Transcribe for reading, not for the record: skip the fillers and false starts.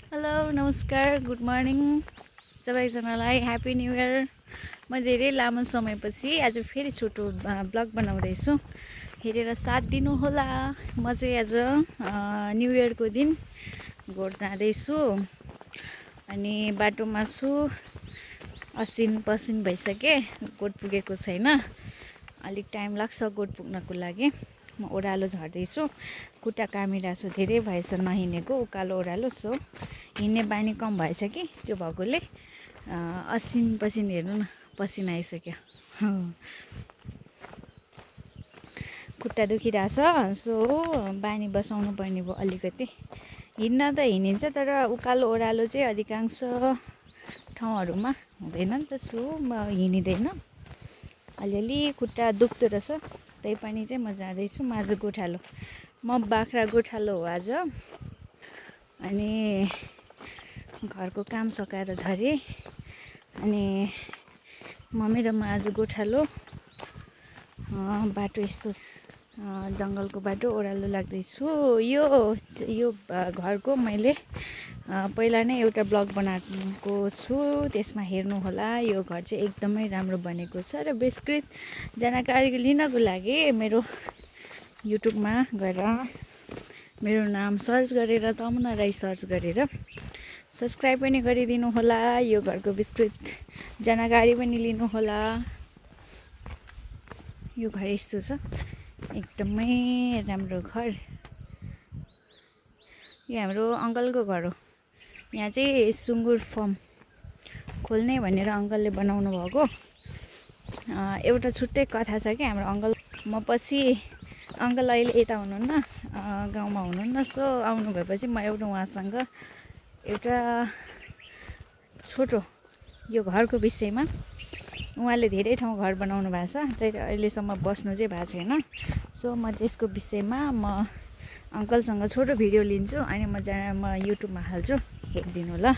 Hello नमस्कार good morning सबैजनालाई happy new year. म धेरै लामो समयपछि आज फेरि छोटो ब्लग बनाउँदैछु। हेरेर साथ दिनु होला। म चाहिँ आज न्यू इयरको दिन गोठ जाँदैछु अनि बाटोमा छु। असिन पसिन भइसके, गोठ पुगेको छैन, अलिक टाइम लाग्छ गोठ पुग्नको लागि। म ओह्रालो झर्दैछु, खुट्टा कामिरहेको छु, धेरै भएछ नहिँडेको, उकालो ओह्रालो। सो हिँड्ने बानी कम भएछ कि त्यो भएकोले असिन पसिन हेर्नु न, पसिना आइसक्यो, खुट्टा दुखिरहेछ। सो बानी बसाउनु पर्ने भयो अलिकति। हिँड्न त हिँडिन्छ, तर उकालो ओह्रालो चाहिँ अधिकांश ठाउँहरूमा हुँदैन नि त। सो म हिँडिँदैन, अलिअलि खुट्टा दुख्दो रहेछ। त्यही पनि चाहिँ म जाँदैछु। म आज गोठालो, म बाख्रा गोठालो हो आज। अनि घरको काम सकाएर झरेँ। अनि मेरोमा आज गोठालो बाटो यस्तो जङ्गलको बाटो ओह्रालो लाग्दैछु। यो घरको मैले पहिला नै एउटा ब्लग बनाएको छु, त्यसमा हेर्नु होला। यो घर चाहिँ एकदमै राम्रो बनेको छ र विस्तृत जानकारी लिनको लागि मेरो युट्युबमा गएर मेरो नाम सर्च गरेर तमुना राई सर्च गरेर सब्सक्राइब पनि गरिदिनु होला। यो घरको विस्तृत जानकारी पनि लिनु होला। यो घर यस्तो छ, एकदमै राम्रो घर। यो हाम्रो अङ्कलको घर हो। यहाँ चाहिँ सुँगुर फर्म खोल्ने भनेर अङ्कलले बनाउनु भएको। एउटा छुट्टै कथा छ कि हाम्रो अङ्कल। म पछि अङ्कल अहिले यता हुनुहुन्न, गाउँमा हुनुहुन्न। सो आउनु भएपछि म एउटा उहाँसँग एउटा छोटो यो घरको विषयमा, उहाँले धेरै ठाउँ घर बनाउनु भएको छ, तर अहिलेसम्म बस्नु चाहिँ भएको छैन। सो म त्यसको विषयमा म अङ्कलसँग छोटो भिडियो लिन्छु अनि म युट्युबमा हाल्छु, हेरिदिनु ल।